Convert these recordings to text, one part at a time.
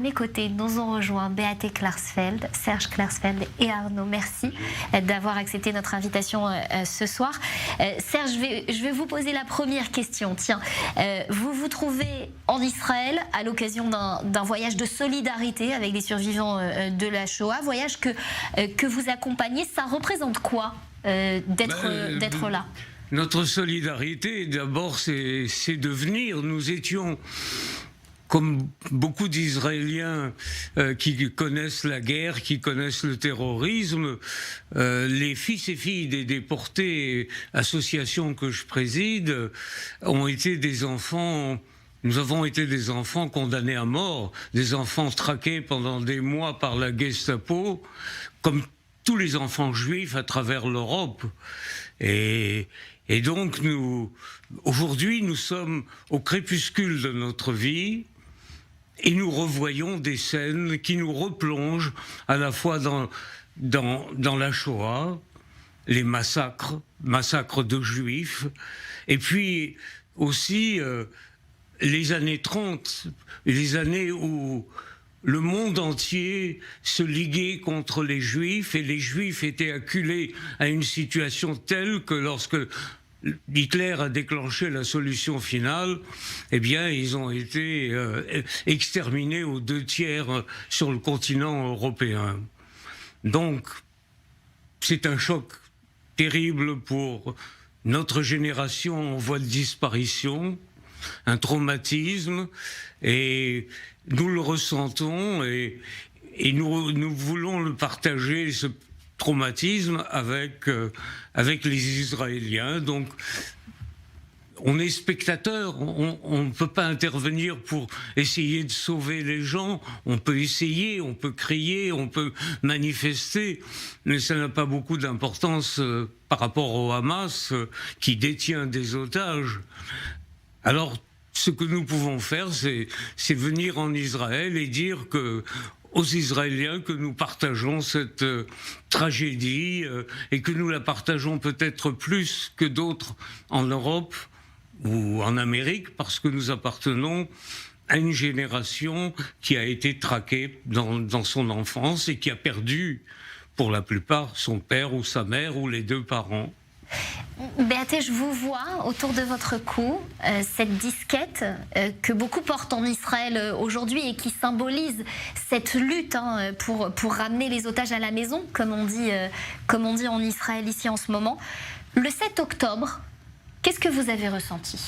mes côtés nous ont rejoint Beate Klarsfeld, Serge Klarsfeld et Arnaud. Merci d'avoir accepté notre invitation ce soir. Serge, je vais vous poser la première question. Tiens, vous vous trouvez en Israël à l'occasion d'un voyage de solidarité avec des survivants de la Shoah, voyage que vous accompagnez. Ça représente quoi d'être là? Notre solidarité, d'abord, c'est de venir. Nous étions, comme beaucoup d'Israéliens qui connaissent la guerre, qui connaissent le terrorisme, les fils et filles des déportés, association que je préside, ont été des enfants. Nous avons été des enfants condamnés à mort, des enfants traqués pendant des mois par la Gestapo, comme tous les enfants juifs à travers l'Europe. Et donc, aujourd'hui, nous sommes au crépuscule de notre vie et nous revoyons des scènes qui nous replongent à la fois dans la Shoah, les massacres de Juifs, et puis aussi les années 30, les années où le monde entier se liguait contre les Juifs et les Juifs étaient acculés à une situation telle que lorsque Hitler a déclenché la solution finale, eh bien, ils ont été exterminés aux 2/3 sur le continent européen. Donc, c'est un choc terrible pour notre génération en voie de disparition, un traumatisme, et nous le ressentons et nous voulons le partager, ce traumatisme, avec les Israéliens. Donc, on est spectateur, on ne peut pas intervenir pour essayer de sauver les gens. On peut essayer, on peut crier, on peut manifester, mais ça n'a pas beaucoup d'importance par rapport au Hamas qui détient des otages. Alors, ce que nous pouvons faire, c'est venir en Israël et dire aux Israéliens que nous partageons cette tragédie et que nous la partageons peut-être plus que d'autres en Europe ou en Amérique, parce que nous appartenons à une génération qui a été traquée dans son enfance et qui a perdu, pour la plupart, son père ou sa mère ou les deux parents. Beate, je vous vois autour de votre cou, cette disquette que beaucoup portent en Israël aujourd'hui et qui symbolise cette lutte pour ramener les otages à la maison, comme on dit en Israël ici en ce moment. Le 7 octobre, qu'est-ce que vous avez ressenti ?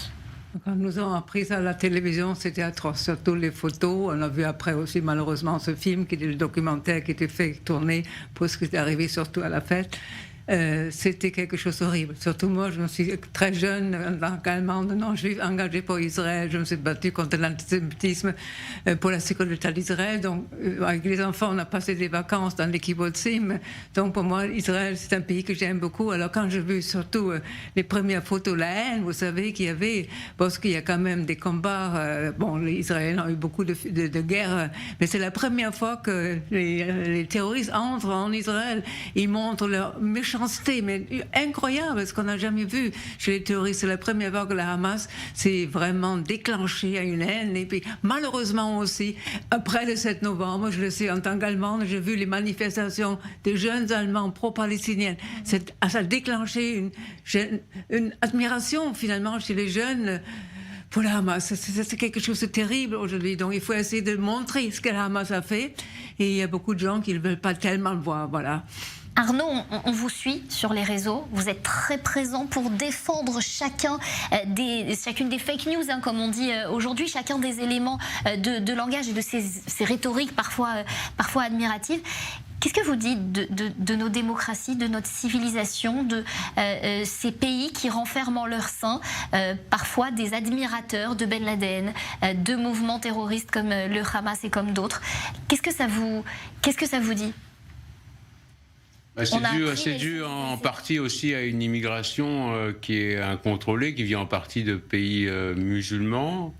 Quand nous avons appris ça à la télévision, c'était atroce, surtout les photos. On a vu après aussi malheureusement ce film, qui était le documentaire qui était fait tourner pour ce qui est arrivé surtout à la fête. C'était quelque chose d'horrible. Surtout moi, je me suis très jeune, en tant qu'Allemande non juive, engagée pour Israël. Je me suis battue contre l'antisémitisme pour la sécurité d'Israël. Donc, avec les enfants, on a passé des vacances dans les kibbutzim. Donc, pour moi, Israël, c'est un pays que j'aime beaucoup. Alors, quand j'ai vu surtout les premières photos, la haine, vous savez, qu'il y avait, parce qu'il y a quand même des combats. Bon, les Israéliens ont eu beaucoup de guerres, mais c'est la première fois que les terroristes entrent en Israël. Ils montrent leur méchanceté, mais incroyable, ce qu'on n'a jamais vu chez les terroristes. C'est la première fois que la Hamas s'est vraiment déclenchée à une haine. Et puis, malheureusement aussi, après le 7 novembre, je le sais en tant qu'Allemande, j'ai vu les manifestations des jeunes Allemands pro-palestiniens. Ça a déclenché une admiration, finalement, chez les jeunes pour la Hamas. C'est quelque chose de terrible aujourd'hui. Donc, il faut essayer de montrer ce que la Hamas a fait. Et il y a beaucoup de gens qui ne veulent pas tellement le voir. Voilà. Arnaud, on vous suit sur les réseaux, vous êtes très présent pour défendre chacune des fake news, comme on dit aujourd'hui, chacun des éléments de langage et de ces rhétoriques parfois admiratives. Qu'est-ce que vous dites de nos démocraties, de notre civilisation, de ces pays qui renferment en leur sein parfois des admirateurs de Ben Laden, de mouvements terroristes comme le Hamas et comme d'autres? Qu'est-ce que ça vous dit? C'est dû en partie aussi à une immigration qui est incontrôlée, qui vient en partie de pays musulmans.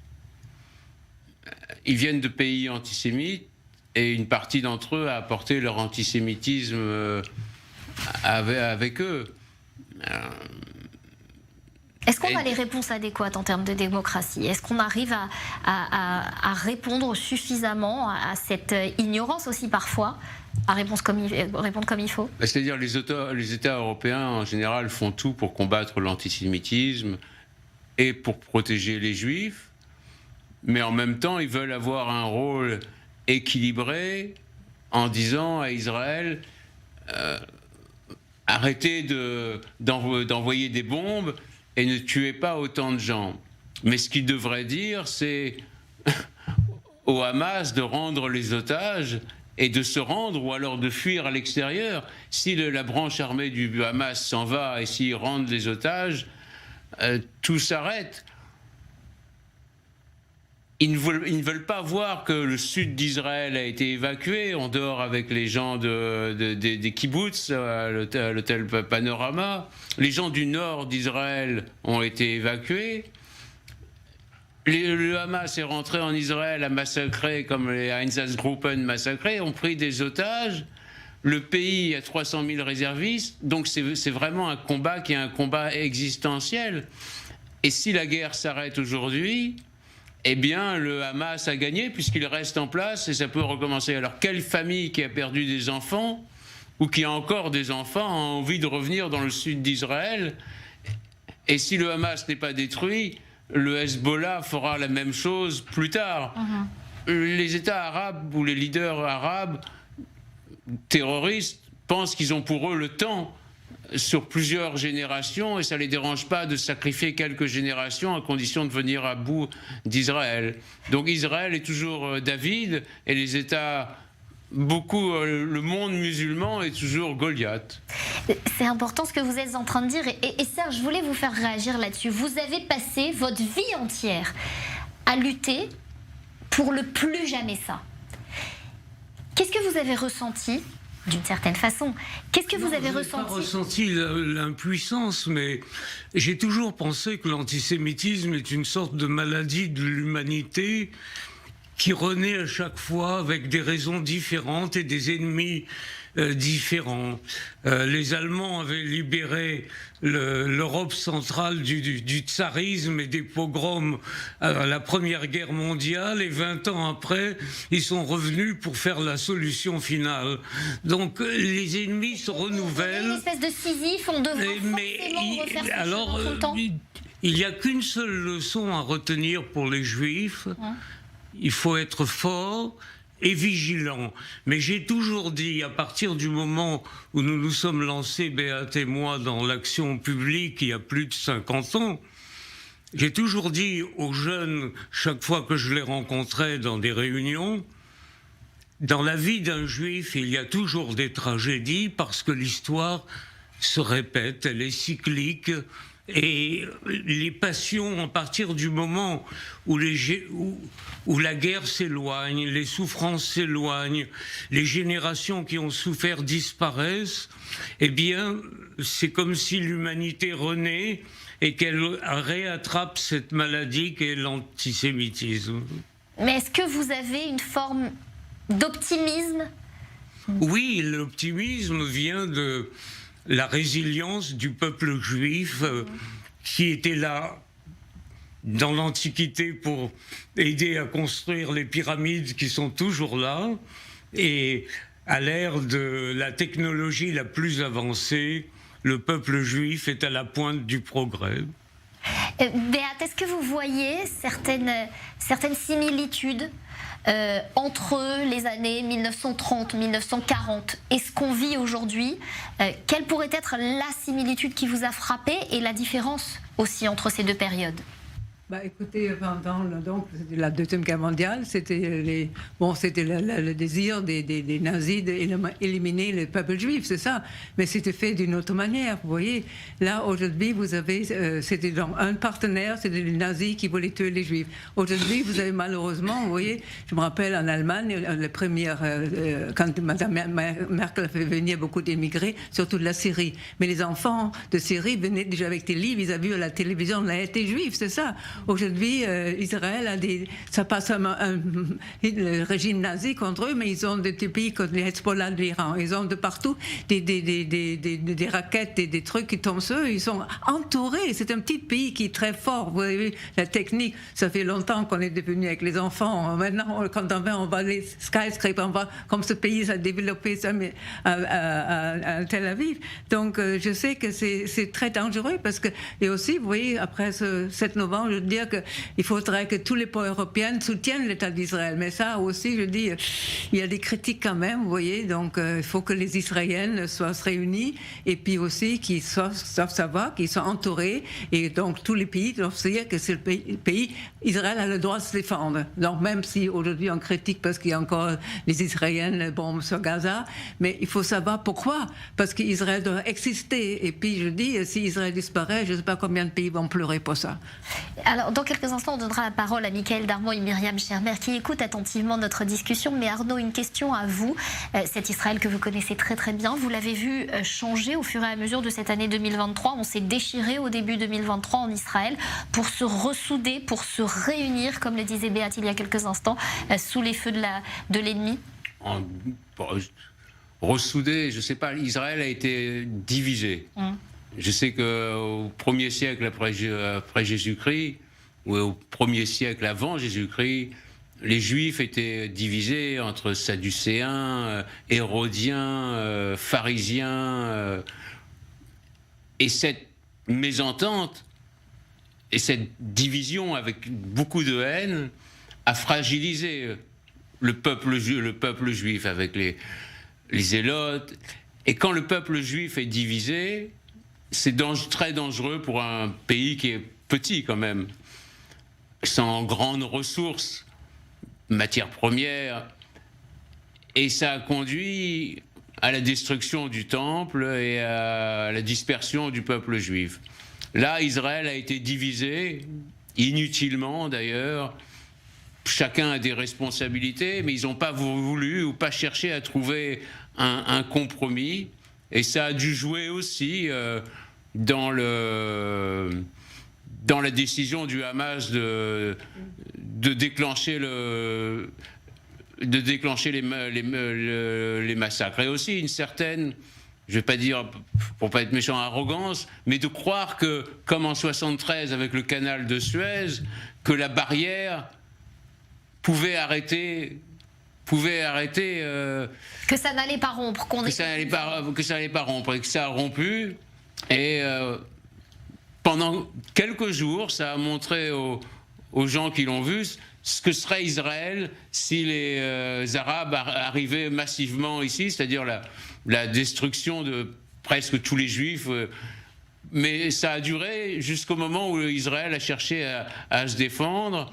Ils viennent de pays antisémites et une partie d'entre eux a apporté leur antisémitisme avec eux. Est-ce qu'on a les réponses adéquates en termes de démocratie? Est-ce qu'on arrive à répondre suffisamment à cette ignorance aussi parfois, à répondre comme il faut? C'est-à-dire les États européens en général font tout pour combattre l'antisémitisme et pour protéger les Juifs, mais en même temps ils veulent avoir un rôle équilibré en disant à Israël arrêtez d'envoyer des bombes et ne tuez pas autant de gens. Mais ce qu'ils devraient dire, c'est au Hamas de rendre les otages et de se rendre ou alors de fuir à l'extérieur. Si la branche armée du Hamas s'en va et s'ils rendent les otages, tout s'arrête. Ils ne veulent pas voir que le sud d'Israël a été évacué. On dort avec les gens des kibbutz à l'hôtel Panorama. Les gens du nord d'Israël ont été évacués. Le Hamas est rentré en Israël, a massacré, comme les Einsatzgruppen massacrés, ont pris des otages. Le pays a 300 000 réservistes. Donc c'est vraiment un combat qui est un combat existentiel. Et si la guerre s'arrête aujourd'hui, eh bien, le Hamas a gagné puisqu'il reste en place et ça peut recommencer. Alors, quelle famille qui a perdu des enfants ou qui a encore des enfants a envie de revenir dans le sud d'Israël? Et si le Hamas n'est pas détruit, le Hezbollah fera la même chose plus tard. Les États arabes ou les leaders arabes terroristes pensent qu'ils ont pour eux le temps sur plusieurs générations et ça ne les dérange pas de sacrifier quelques générations à condition de venir à bout d'Israël. Donc Israël est toujours David et les États, le monde musulman est toujours Goliath. C'est important ce que vous êtes en train de dire et Serge, je voulais vous faire réagir là-dessus. Vous avez passé votre vie entière à lutter pour le plus jamais ça. Qu'est-ce que vous avez ressenti? D'une certaine façon. Qu'est-ce que vous avez ressenti? Je n'ai pas ressenti l'impuissance, mais j'ai toujours pensé que l'antisémitisme est une sorte de maladie de l'humanité qui renaît à chaque fois avec des raisons différentes et des ennemis différents. Les Allemands avaient libéré l'Europe centrale du tsarisme et des pogroms à la Première Guerre mondiale, et 20 ans après, ils sont revenus pour faire la solution finale. Donc les ennemis se renouvellent. Une espèce de Sisyphe, on devrait forcément refaire ces choses tout le temps. Il n'y a qu'une seule leçon à retenir pour les Juifs. Il faut être fort et vigilant. Mais j'ai toujours dit, à partir du moment où nous nous sommes lancés, Béat et moi, dans l'action publique il y a plus de 50 ans, j'ai toujours dit aux jeunes, chaque fois que je les rencontrais dans des réunions, dans la vie d'un juif, il y a toujours des tragédies parce que l'histoire se répète, elle est cyclique. Et les passions, à partir du moment où la guerre s'éloigne, les souffrances s'éloignent, les générations qui ont souffert disparaissent, eh bien, c'est comme si l'humanité renaît et qu'elle réattrape cette maladie qu'est l'antisémitisme. Mais est-ce que vous avez une forme d'optimisme? Oui, l'optimisme vient de la résilience du peuple juif qui était là dans l'Antiquité pour aider à construire les pyramides qui sont toujours là, et à l'ère de la technologie la plus avancée, le peuple juif est à la pointe du progrès. Béat, est-ce que vous voyez certaines similitudes entre les années 1930, 1940 et ce qu'on vit aujourd'hui? Quelle pourrait être la similitude qui vous a frappé et la différence aussi entre ces deux périodes? Écoutez, pendant la Deuxième Guerre mondiale, c'était le désir des nazis d'éliminer le peuple juif, c'est ça. Mais c'était fait d'une autre manière, vous voyez. Là, aujourd'hui, vous avez, c'était donc un partenaire, c'était les nazis qui voulaient tuer les juifs. Aujourd'hui, vous avez malheureusement, vous voyez, je me rappelle en Allemagne, la première, quand Mme Merkel a fait venir beaucoup d'émigrés, surtout de la Syrie. Mais les enfants de Syrie venaient déjà avec des livres, ils avaient vu à la télévision, on a été juifs, c'est ça. Aujourd'hui, Israël ça passe le régime nazi contre eux, mais ils ont des pays comme les Hezbollah de l'Iran. Ils ont de partout des raquettes et des trucs qui tombent sur eux. Ils sont entourés. C'est un petit pays qui est très fort. Vous avez vu la technique. Ça fait longtemps qu'on est devenu avec les enfants. Maintenant, quand on va les skyscrapers, on va comme ce pays s'est développé à Tel Aviv. Donc, je sais que c'est très dangereux parce que, et aussi, vous voyez, après ce 7 novembre, je veux dire qu'il faudrait que tous les pays européens soutiennent l'État d'Israël. Mais ça aussi, je dis, il y a des critiques quand même, vous voyez. Donc, il faut que les Israéliens soient réunis et puis aussi qu'ils savent savoir qu'ils sont entourés. Et donc, tous les pays doivent se dire que c'est le pays, Israël a le droit de se défendre. Donc, même si aujourd'hui on critique parce qu'il y a encore les Israéliens bombent sur Gaza, mais il faut savoir pourquoi. Parce qu'Israël doit exister. Et puis, je dis, si Israël disparaît, je ne sais pas combien de pays vont pleurer pour ça. Alors, dans quelques instants, on donnera la parole à Michael Darmon et Myriam Schermer qui écoutent attentivement notre discussion. Mais Arnaud, une question à vous. Cet Israël que vous connaissez très très bien, vous l'avez vu changer au fur et à mesure de cette année 2023. On s'est déchiré au début 2023 en Israël pour se ressouder, pour se réunir, comme le disait Béat il y a quelques instants, sous les feux de l'ennemi. Ressouder, je ne sais pas, Israël a été divisé. Je sais qu'au 1er siècle après Jésus-Christ, ou au 1er siècle avant Jésus-Christ, les Juifs étaient divisés entre Sadducéens, Hérodiens, pharisiens. Et cette mésentente et cette division avec beaucoup de haine a fragilisé le peuple juif avec les zélotes. Et quand le peuple juif est divisé, c'est très dangereux pour un pays qui est petit quand même, sans grandes ressources, matières premières. Et ça a conduit à la destruction du temple et à la dispersion du peuple juif. Là, Israël a été divisé, inutilement d'ailleurs. Chacun a des responsabilités, mais ils n'ont pas voulu ou pas cherché à trouver un compromis. Et ça a dû jouer aussi dans la décision du Hamas de déclencher les massacres. Et aussi une certaine, je ne vais pas dire, pour ne pas être méchant, arrogance, mais de croire que, comme en 1973 avec le canal de Suez, que la barrière pouvait arrêter que ça n'allait pas rompre, que ça n'allait pas rompre, et que ça a rompu. Et pendant quelques jours, ça a montré aux gens qui l'ont vu ce que serait Israël si les Arabes arrivaient massivement ici, c'est-à-dire la destruction de presque tous les Juifs. Mais ça a duré jusqu'au moment où Israël a cherché à se défendre.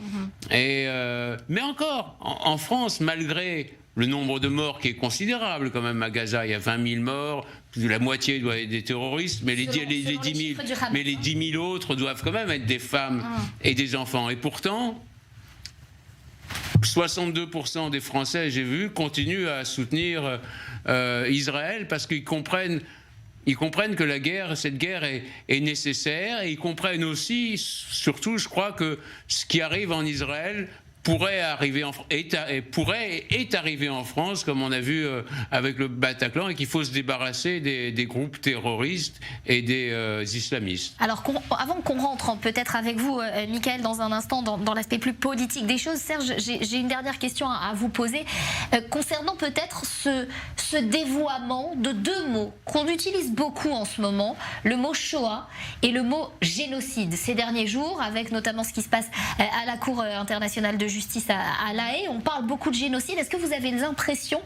Mais encore, en France, malgré le nombre de morts qui est considérable quand même à Gaza, il y a 20 000 morts, la moitié doit être des terroristes, mais les 10 000 autres doivent quand même être des femmes et des enfants. Et pourtant, 62% des Français, j'ai vu, continuent à soutenir Israël parce qu'ils comprennent que cette guerre est nécessaire, et ils comprennent aussi, surtout, je crois, que ce qui arrive en Israël est arrivé en France, comme on a vu avec le Bataclan, et qu'il faut se débarrasser des groupes terroristes et des islamistes. Alors, avant qu'on rentre peut-être avec vous, Michael, dans un instant, dans l'aspect plus politique des choses, Serge, j'ai une dernière question à vous poser, concernant peut-être ce dévoiement de deux mots qu'on utilise beaucoup en ce moment, le mot Shoah et le mot génocide. Ces derniers jours, avec notamment ce qui se passe à la Cour internationale de justice à La Haye, on parle beaucoup de génocide. Est-ce que vous avez l'impression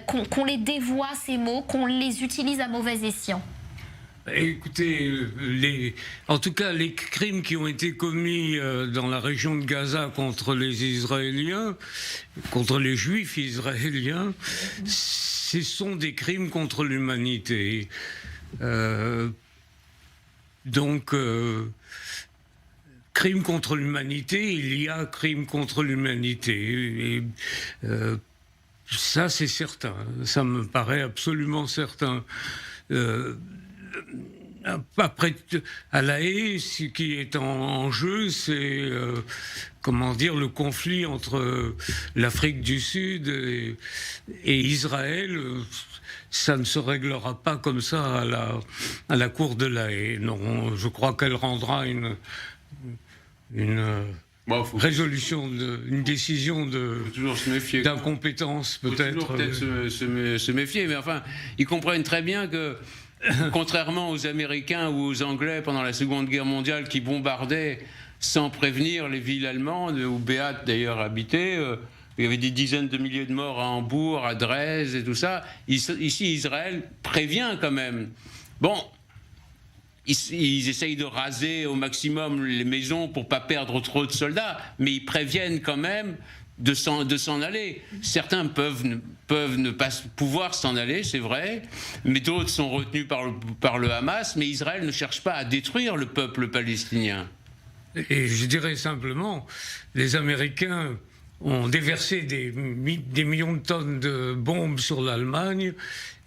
qu'on les dévoie, ces mots, qu'on les utilise à mauvais escient ? Écoutez, en tout cas, les crimes qui ont été commis dans la région de Gaza contre les Israéliens, contre les Juifs israéliens, ce sont des crimes contre l'humanité. Crime contre l'humanité, il y a crime contre l'humanité. Et ça, c'est certain. Ça me paraît absolument certain. après, à La Haye, ce qui est en jeu, c'est comment dire, le conflit entre l'Afrique du Sud et Israël. Ça ne se réglera pas comme ça à la Cour de La Haye. Non, je crois qu'elle rendra une résolution, une décision d'incompétence peut-être. Faut toujours se méfier, mais enfin, ils comprennent très bien que, contrairement aux Américains ou aux Anglais pendant la Seconde Guerre mondiale qui bombardaient sans prévenir les villes allemandes, où Beat d'ailleurs habitait, il y avait des dizaines de milliers de morts à Hambourg, à Dresde et tout ça. Ici, Israël prévient quand même. Bon, ils essayent de raser au maximum les maisons pour pas perdre trop de soldats, mais ils préviennent quand même de s'en aller. Certains peuvent ne pas pouvoir s'en aller, c'est vrai, mais d'autres sont retenus par le Hamas, mais Israël ne cherche pas à détruire le peuple palestinien. Et je dirais simplement, les Américains ont déversé des millions de tonnes de bombes sur l'Allemagne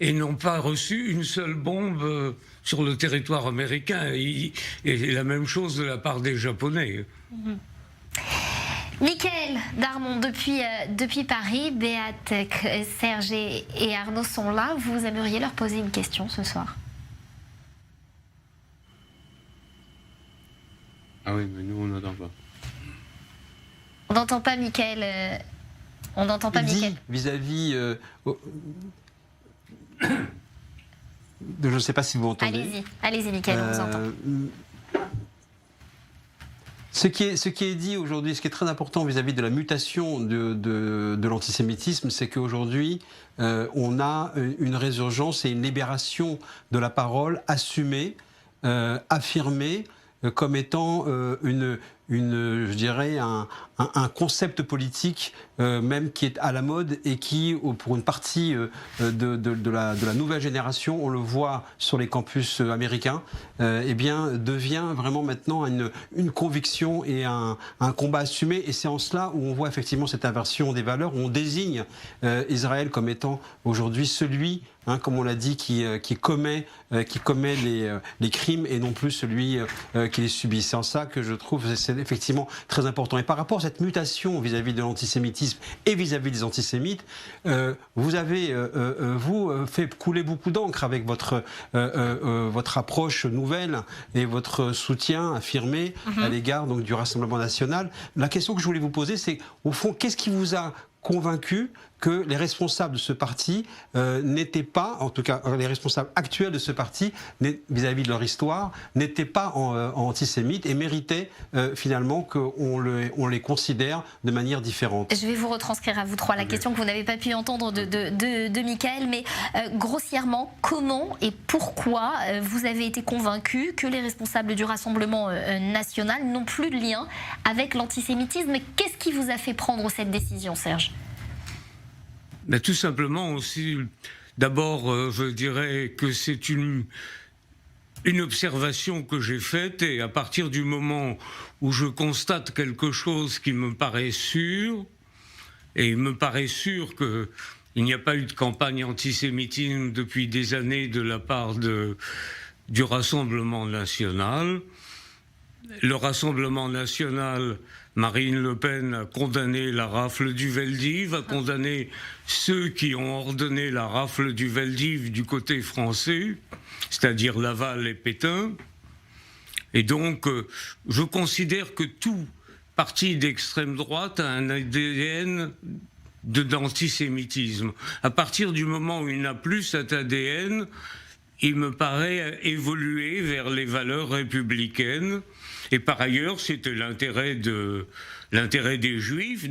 et n'ont pas reçu une seule bombe sur le territoire américain. Et la même chose de la part des Japonais. Mickaël Darmon, depuis Paris, Beat, Serge et Arnaud sont là. Vous aimeriez leur poser une question ce soir? Ah oui, mais nous, on n'entend pas. On n'entend pas Mickaël. On n'entend pas Mickaël. Vis-à-vis... je ne sais pas si vous m'entendez. Allez-y, Mickaël, on vous entend. Ce qui est dit aujourd'hui, ce qui est très important vis-à-vis de la mutation de l'antisémitisme, c'est qu'aujourd'hui, on a une résurgence et une libération de la parole assumée, affirmée, comme étant je dirais un concept politique même qui est à la mode et qui, pour une partie de la nouvelle génération, on le voit sur les campus américains, eh bien devient vraiment maintenant une conviction et un combat assumé. Et c'est en cela où on voit effectivement cette inversion des valeurs, où on désigne Israël comme étant aujourd'hui celui, comme on l'a dit, qui commet les crimes et non plus celui qui les subit. C'est en ça que je trouve que c'est effectivement très important. Et par rapport à cette mutation vis-à-vis de l'antisémitisme et vis-à-vis des antisémites, vous avez fait couler beaucoup d'encre avec votre approche nouvelle et votre soutien affirmé à l'égard donc du Rassemblement national. La question que je voulais vous poser, c'est au fond, qu'est-ce qui vous a convaincu que les responsables de ce parti n'étaient pas, en tout cas les responsables actuels de ce parti, vis-à-vis de leur histoire, n'étaient pas antisémites et méritaient finalement qu'on les considère de manière différente. Je vais vous retranscrire à vous trois la question que vous n'avez pas pu entendre de Mickaël, mais grossièrement, comment et pourquoi vous avez été convaincu que les responsables du Rassemblement national n'ont plus de lien avec l'antisémitisme? Qu'est-ce qui vous a fait prendre cette décision, Serge? Mais tout simplement aussi, d'abord, je dirais que c'est une observation que j'ai faite, et à partir du moment où je constate quelque chose qui me paraît sûr, et il me paraît sûr qu'il n'y a pas eu de campagne antisémitisme depuis des années de la part du Rassemblement national. Le Rassemblement national, Marine Le Pen a condamné la rafle du Veldiv, a condamné ceux qui ont ordonné la rafle du Veldiv du côté français, c'est-à-dire Laval et Pétain. Et donc, je considère que tout parti d'extrême droite a un ADN d'antisémitisme. À partir du moment où il n'a plus cet ADN, il me paraît évoluer vers les valeurs républicaines. Et par ailleurs, c'était l'intérêt des Juifs,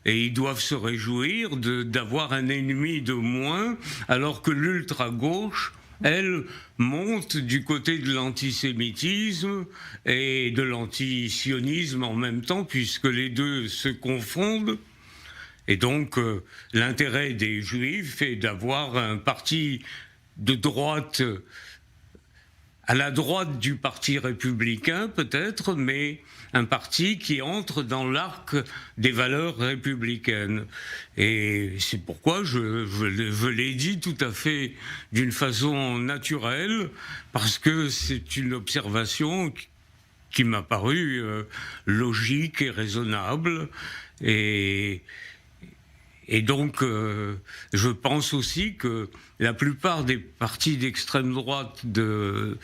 et ils doivent se réjouir d'avoir un ennemi de moins, alors que l'ultra-gauche, elle, monte du côté de l'antisémitisme et de l'antisionisme en même temps, puisque les deux se confondent. Et donc, l'intérêt des Juifs est d'avoir un parti de droite à la droite du parti républicain peut-être, mais un parti qui entre dans l'arc des valeurs républicaines. Et c'est pourquoi je l'ai dit tout à fait d'une façon naturelle, parce que c'est une observation qui m'a paru logique et raisonnable. Et donc, je pense aussi que la plupart des partis d'extrême droite de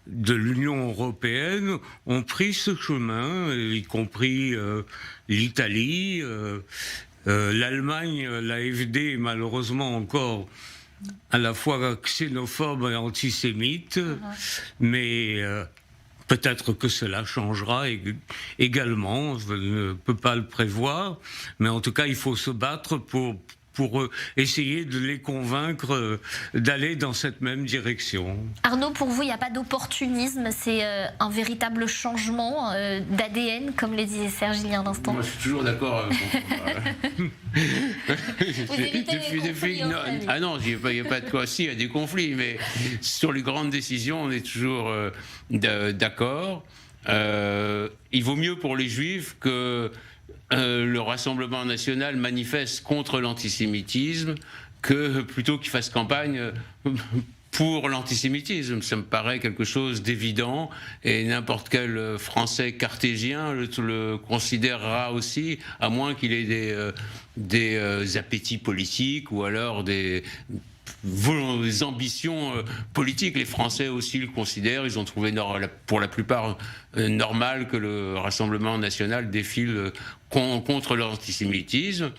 l'Union européenne ont pris ce chemin, y compris l'Italie, l'Allemagne, l'AfD est malheureusement encore à la fois xénophobe et antisémite, mais peut-être que cela changera également, je ne peux pas le prévoir, mais en tout cas il faut se battre pour essayer de les convaincre d'aller dans cette même direction. Arnaud, pour vous, il n'y a pas d'opportunisme, c'est un véritable changement d'ADN, comme le disait Serge il y a un instant. Moi, je suis toujours d'accord. Vous évitez les conflits, Ah non, il n'y a pas de quoi. Si, il y a des conflits, mais sur les grandes décisions, on est toujours d'accord. Il vaut mieux pour les Juifs que le Rassemblement national manifeste contre l'antisémitisme que plutôt qu'il fasse campagne pour l'antisémitisme. Ça me paraît quelque chose d'évident et n'importe quel Français cartésien le considérera aussi, à moins qu'il ait des appétits politiques ou alors des ambitions politiques. Les Français aussi le considèrent. Ils ont trouvé pour la plupart normal que le Rassemblement national défile contre l'antisémitisme.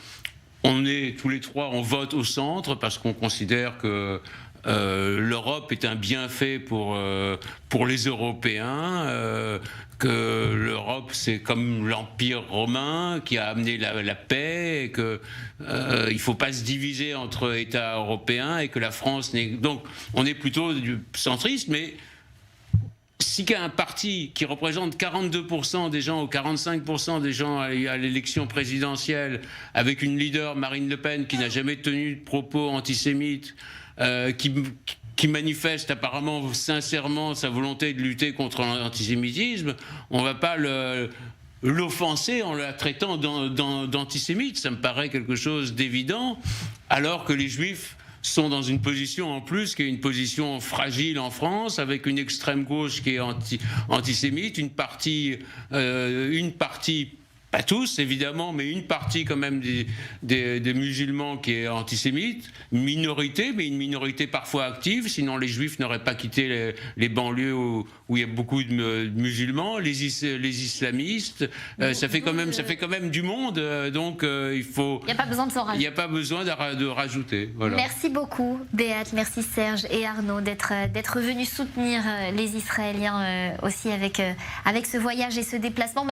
On est tous les trois, on vote au centre parce qu'on considère que l'Europe est un bienfait pour les Européens, que l'Europe c'est comme l'Empire romain qui a amené la paix, et que il ne faut pas se diviser entre États européens et que la France n'est... Donc on est plutôt du centriste, mais si qu'il y a un parti qui représente 42% des gens ou 45% des gens à l'élection présidentielle, avec une leader, Marine Le Pen, qui n'a jamais tenu de propos antisémites, qui manifeste apparemment sincèrement sa volonté de lutter contre l'antisémitisme, on ne va pas l'offenser en la traitant d'antisémite. Ça me paraît quelque chose d'évident, alors que les Juifs sont dans une position en plus qui est une position fragile en France, avec une extrême gauche qui est antisémite, une partie, pas tous évidemment, mais une partie quand même des musulmans qui est antisémite, minorité, mais une minorité parfois active, sinon les Juifs n'auraient pas quitté les banlieues où il y a beaucoup de musulmans, les islamistes, ça fait quand même du monde, donc il n'y a pas besoin de s'en rajouter. Il n'y a pas besoin de rajouter. Voilà. Merci beaucoup Béate, merci Serge et Arnaud d'être venus soutenir les Israéliens aussi avec ce voyage et ce déplacement.